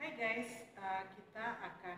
Hai guys, kita akan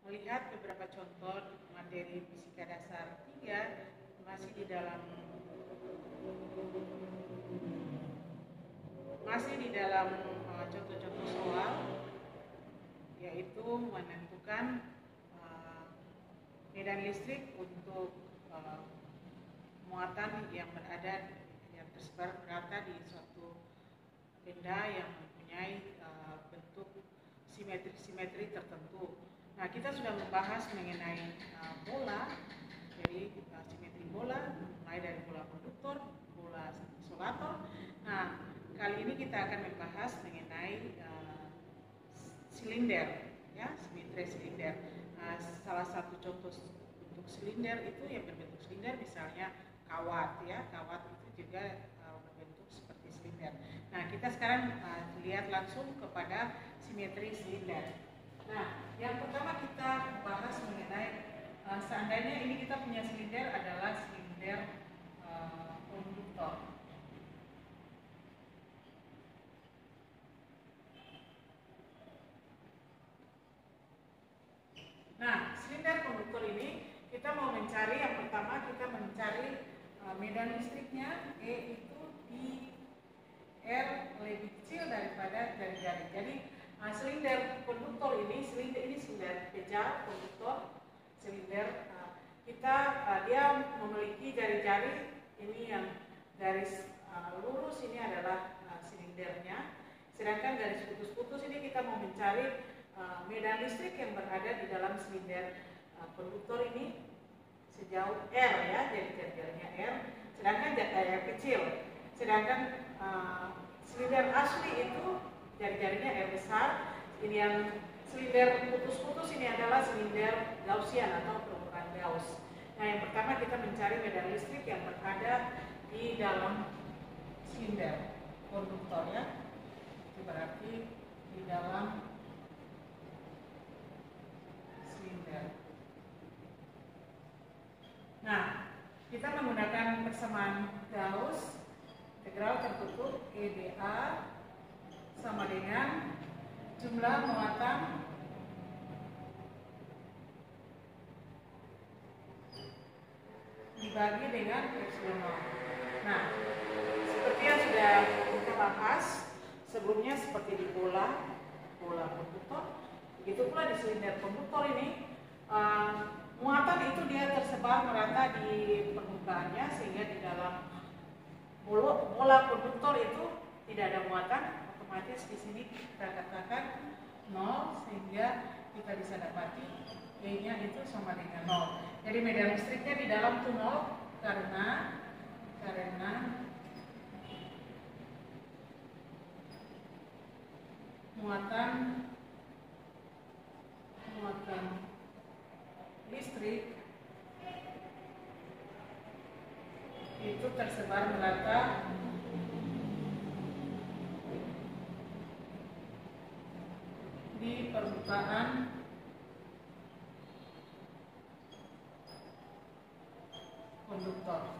melihat beberapa contoh materi fisika dasar 3 masih di dalam contoh-contoh soal, yaitu menentukan medan listrik untuk muatan yang tersebar merata di suatu benda yang mempunyai bentuk simetri tertentu. Nah, kita sudah membahas mengenai bola, jadi simetri bola, mulai dari bola konduktor, bola isolator. Nah, kali ini kita akan membahas mengenai silinder, ya, simetri silinder. Salah satu contoh bentuk silinder itu yang berbentuk silinder, misalnya kawat, ya, kawat itu juga berbentuk seperti silinder. Nah, kita sekarang lihat langsung kepada simetri silinder. Nah, yang pertama kita bahas mengenai seandainya ini kita punya silinder adalah silinder konduktor. Nah, silinder konduktor ini kita mau mencari, yang pertama kita mencari medan listriknya, E itu di R lebih kecil daripada jari-jari. Jadi silinder konduktor ini, silinder pejal konduktor silinder, dia memiliki jari-jari ini yang garis lurus ini adalah silindernya, sedangkan garis putus-putus ini kita mau mencari medan listrik yang berada di dalam silinder konduktor ini sejauh R, ya, jadi jari-jarinya R, sedangkan R kecil. Sedangkan silinder asli itu jari-jarinya R besar. Ini yang silinder putus-putus ini adalah silinder Gaussian atau perumuran Gauss. Nah, yang pertama kita mencari medan listrik yang berada di dalam silinder konduktor, ya. Itu berarti di dalam silinder. Nah, kita menggunakan persamaan Gauss, integral tertutup EdA sama dengan jumlah muatan dibagi dengan epsilon 0. Nah, seperti yang sudah kita bahas sebelumnya, seperti di bola konduktor, begitu pula di silinder konduktor ini, muatan itu dia tersebar merata di permukaannya, sehingga di dalam bola konduktor itu tidak ada muatan. Otomatis di sini kita katakan 0, sehingga kita bisa dapati E-nya itu sama dengan 0. Jadi medan listriknya di dalam itu 0 karena muatan listrik itu tersebar merata di permukaan konduktor.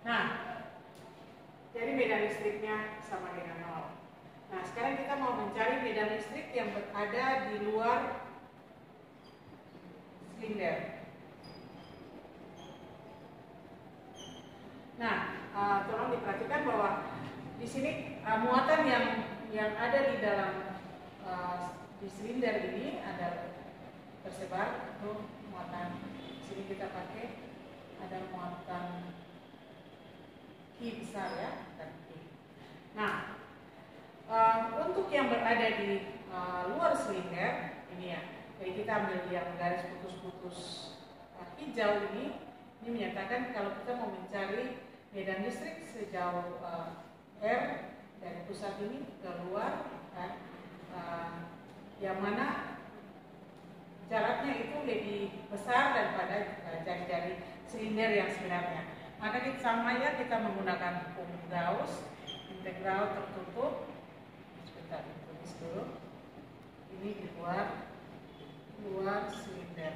Nah, jadi medan listriknya sama dengan 0. Nah, sekarang kita mau mencari medan listrik yang berada di luar silinder. Nah, tolong diperhatikan bahwa di sini muatan yang ada di dalam di silinder ini ada tersebar untuk muatan. Di sini kita pakai ada muatan Q besar, ya, dan Q. Nah, untuk yang berada di luar silinder ini, ya, jadi kita ambil yang garis putus-putus hijau ini menyatakan kalau kita mau mencari medan listrik sejauh R dari pusat ini ke luar, yang mana jaraknya itu lebih besar daripada jari-jari silinder yang sebenarnya. Maka kita menggunakan hukum Gauss, integral tertutup. Sebentar, tulis dulu. Ini di luar silinder.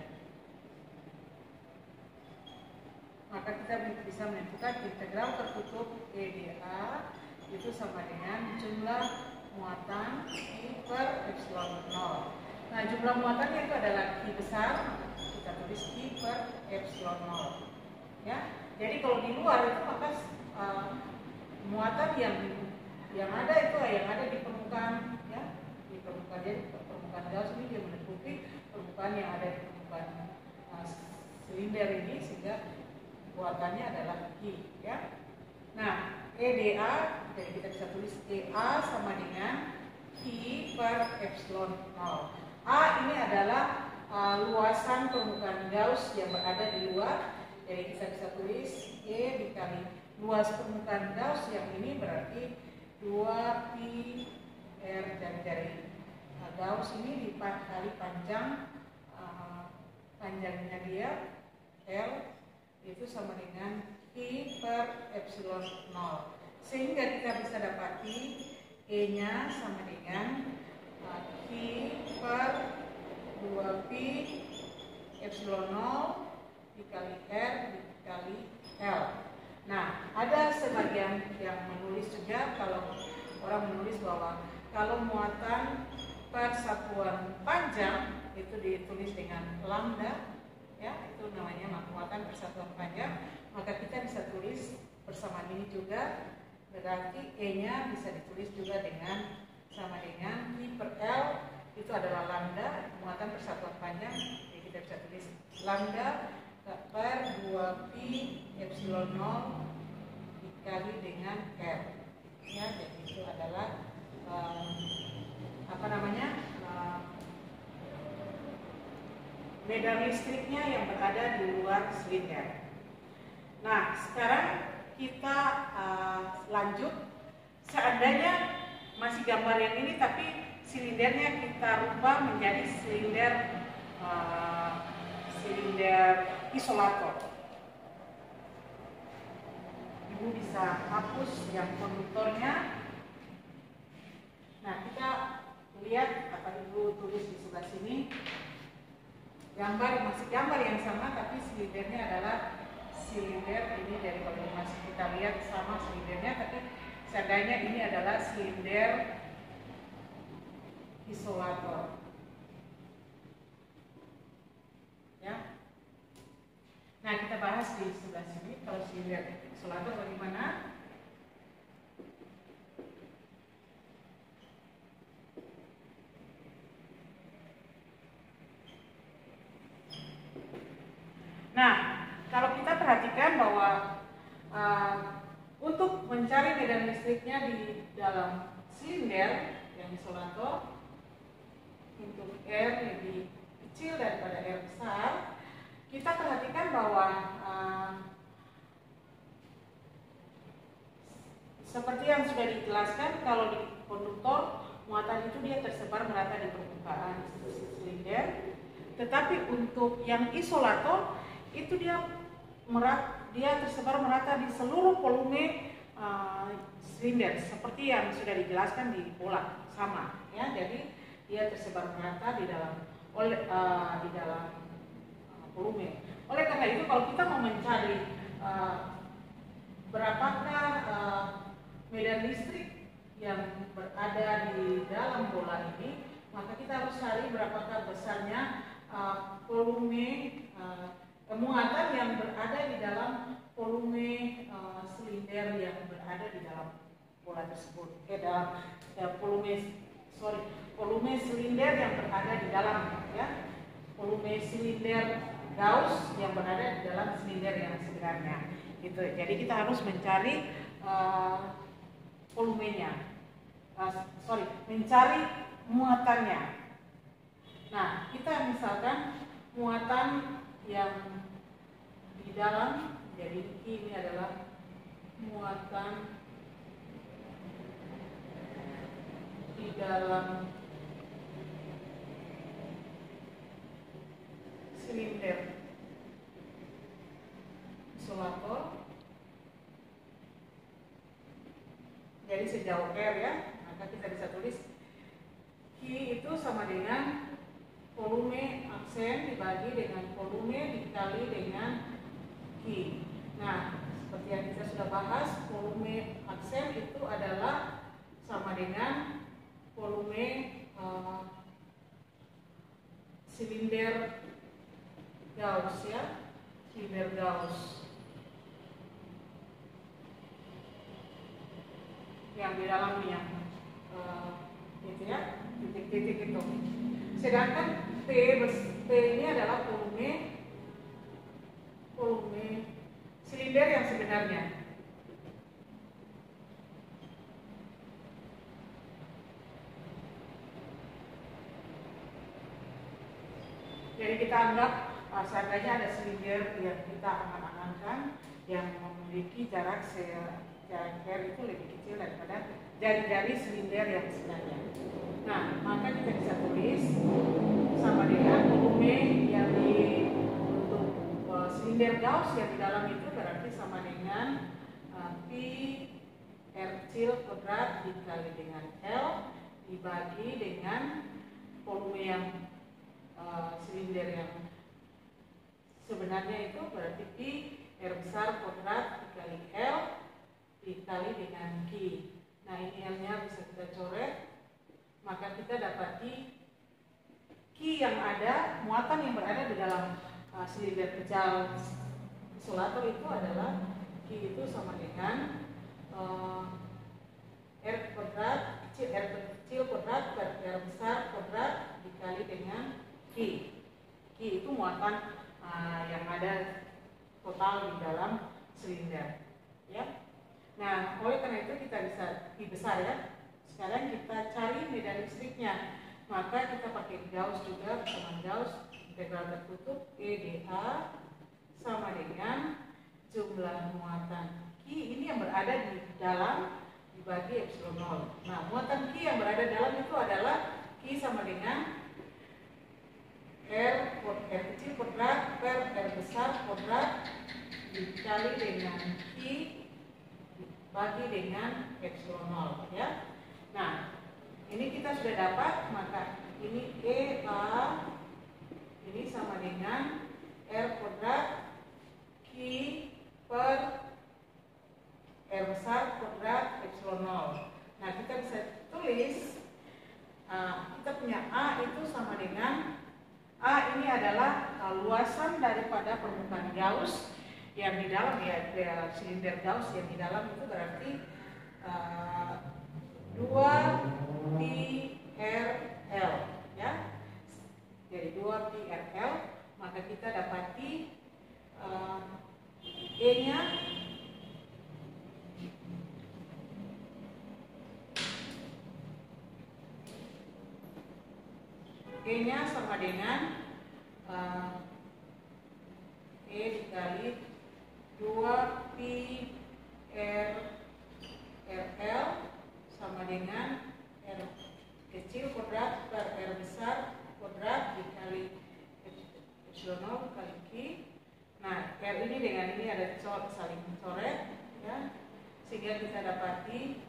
Maka kita bisa menentukan integral tertutup EdA itu sama dengan jumlah muatan Q per epsilon 0. Nah, jumlah muatannya itu adalah Q besar, kita tulis Q per epsilon 0. Ya, jadi kalau di luar itu maka muatan yang ada itu yang ada di permukaan, ya, di permukaan. Jadi permukaan Gauss ini dia menutupi permukaan yang ada di permukaan silinder ini, sehingga muatannya adalah Q, ya. Nah, EDA, jadi kita bisa tulis EA sama dengan Q per epsilon 0. A ini adalah luasan permukaan Gauss yang berada di luar. Jadi kita bisa tulis E dikali luas permukaan Gauss yang ini berarti 2 pi R dari Gauss ini dikali panjang, panjangnya dia L itu sama dengan Q per epsilon 0. Sehingga kita bisa dapati E nya sama dengan Q per 2 pi epsilon 0 dikali R dikali L. Nah, ada sebagian yang menulis juga, kalau orang menulis bahwa kalau muatan per satuan panjang itu ditulis dengan lambda, ya, itu namanya muatan per satuan panjang, maka kita bisa tulis bersama ini juga, berarti E-nya bisa ditulis juga dengan sama dengan Q per L, itu adalah lambda, muatan per satuan panjang, jadi kita bisa tulis lambda per 2 pi epsilon 0 dikali dengan R, ya. Jadi itu adalah medan listriknya yang berada di luar silinder. Nah, sekarang kita lanjut. Seandainya masih gambar yang ini, tapi silindernya kita rubah menjadi silinder isolator. Ibu bisa hapus yang konduktornya. Nah, kita lihat apa Ibu tulis di sebelah sini. Masih gambar yang sama, tapi silindernya adalah silinder ini dari masih kita lihat sama silindernya, tapi seandainya ini adalah silinder isolator. Ya. Nah, kita bahas di sebelah sini kalau silinder isolator bagaimana? Nah, kalau kita perhatikan bahwa untuk mencari medan listriknya di dalam silinder yang isolator, untuk R lebih kecil daripada R besar, kita perhatikan bahwa seperti yang sudah dijelaskan, kalau di konduktor muatan itu dia tersebar merata di permukaan silinder, tetapi untuk yang isolator itu dia tersebar merata di seluruh volume silinder, seperti yang sudah dijelaskan di bola sama, ya. Jadi dia tersebar merata di dalam volume. Oleh karena itu, kalau kita mau mencari berapakah medan listrik yang berada di dalam bola ini, maka kita harus cari berapakah besarnya volume muatan yang berada di dalam volume silinder yang berada di dalam bola tersebut. Volume silinder yang berada di dalam, ya, volume silinder Gauss yang berada di dalam silinder yang sebenarnya. Gitu. Jadi kita harus mencari volumenya, mencari muatannya. Nah, kita misalkan muatan yang di dalam, jadi ini adalah muatan di dalam silinder isolator. Jadi sejauh R, ya, maka kita bisa tulis Q itu sama dengan volume aksen dibagi dengan volume dikali dengan Q. Nah, seperti yang kita sudah bahas, volume aksen itu adalah sama dengan volume silinder Gauss ya, silinder Gauss yang di dalamnya gitu ya, titik-titik itu. Sedangkan P ini adalah volume silinder yang sebenarnya. Jadi kita anggap seandainya ada silinder yang kita angan-angankan yang memiliki jarak R itu lebih kecil daripada jari-jari silinder yang sebenarnya. Nah, maka kita bisa tulis sama dengan volume yang untuk silinder Gauss yang di dalam itu berarti sama dengan Pi R kecil kuadrat dikali dengan L dibagi dengan volume yang silinder yang sebenarnya itu berarti Pi R besar kuadrat dikali L dikali dengan Q. Nah, ini L-nya bisa kita coret, maka kita dapati Q yang ada, muatan yang berada di dalam silinder kecil isolator itu adalah Q itu sama dengan R kuadrat kecil kuadrat per R besar kuadrat dikali dengan Q. Q itu muatan yang ada total di dalam silinder, ya. Nah, oleh karena itu kita bisa Q besar ya. Sekarang kita cari medan listriknya. Maka kita pakai Gauss juga, sama Gauss integral tertutup EdA sama dengan jumlah muatan Q ini yang berada di dalam dibagi epsilon 0. Nah, muatan Q yang berada dalam itu adalah Q sama dengan R kecil kuadrat per R besar kuadrat dikali dengan Q bagi dengan epsilon 0 ya. Nah, ini kita sudah dapat, maka ini EA ini sama dengan R kuadrat Q per R besar kuadrat epsilon 0. Nah, kita bisa tulis kita punya A itu sama dengan A ini adalah luasan daripada permukaan Gauss yang di dalam ya, silinder Gauss yang di dalam itu berarti 2 pi/L ya. Jadi 2 pi/L, maka kita dapati E-nya E-nya sama dengan E dikali 2 pi RL sama dengan R kecil kuadrat per R besar kuadrat dikali epsilon 0 kali Q. Nah, R ini dengan ini ada saling coret ya, sehingga kita dapati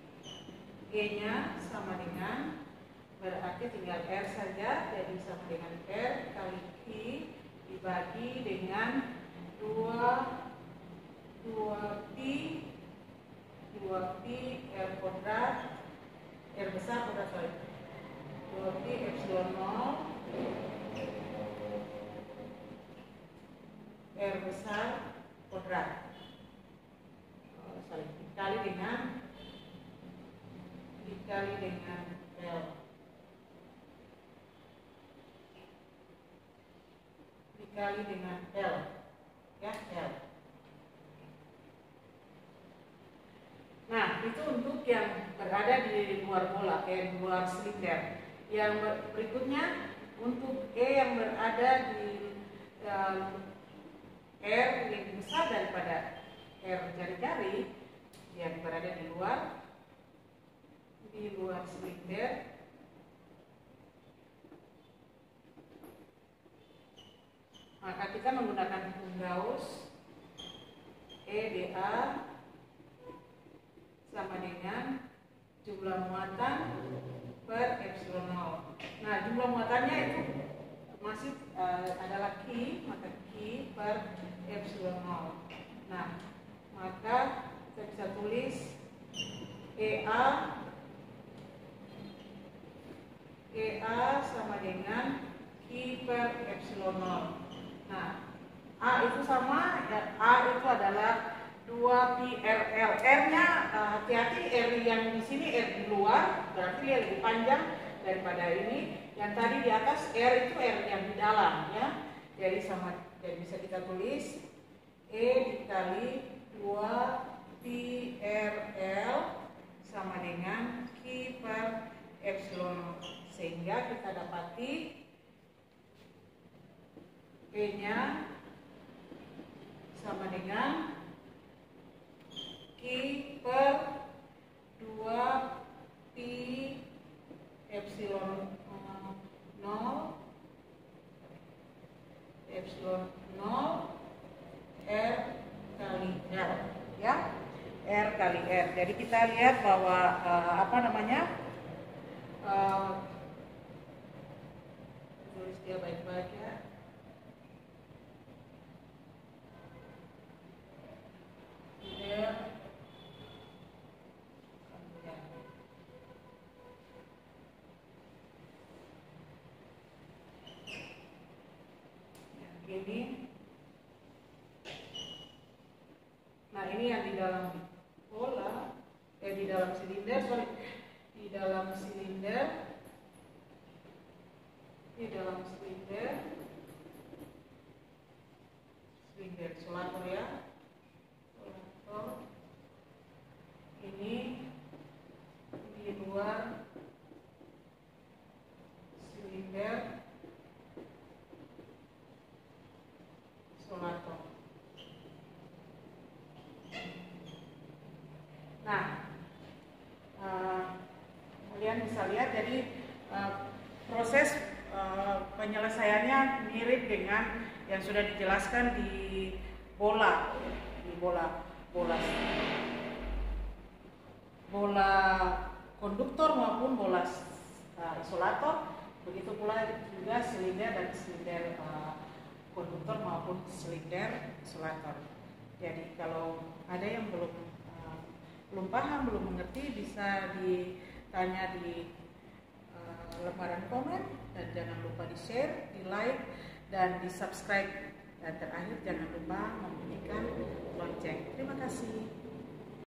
E-nya sama dengan, berarti tinggal R saja, jadi sama dengan R kali Q dibagi dengan 2 pi R kuadrat R besar kuadrat 2 pi epsilon 0 R besar kuadrat dikali dengan L dikali dengan L ya, L. Nah, itu untuk yang berada di luar bola, di luar silinder. Yang berikutnya untuk E yang berada di R yang besar daripada R jari-jari yang berada di luar silinder. Maka kita menggunakan hukum Gauss EdA sama dengan jumlah muatan per epsilon 0. Nah, jumlah muatannya itu masih adalah Q, maka Q per epsilon 0. Nah, maka kita bisa tulis EA sama dengan Q per epsilon 0. Nah, A itu sama, ya, A itu adalah 2πRL. R-nya hati-hati, R yang di sini R di luar, berarti dia lebih panjang daripada ini. Yang tadi di atas R itu R yang di dalam, ya. Jadi bisa kita tulis E dikali 2πRL sama dengan Q per epsilon 0. Sehingga kita dapati E-nya sama dengan Q per 2π epsilon 0 R kali R, ya, R kali R. Jadi kita lihat bahwa tulis dia baik-baik, ya. Ini, nah ini yang di dalam bola, di dalam silinder, silinder solator, ya, solator. Ini di luar silinder solator. Nah, kalian bisa lihat, jadi proses penyelesaiannya mirip dengan yang sudah dijelaskan di bola konduktor maupun bola isolator. Begitu pula juga silinder dan silinder konduktor maupun silinder isolator. Jadi kalau ada yang belum paham, belum mengerti, bisa ditanya di lembaran komen, dan jangan lupa di share, di like, dan di subscribe, dan terakhir jangan lupa membunyikan lonceng. Terima kasih.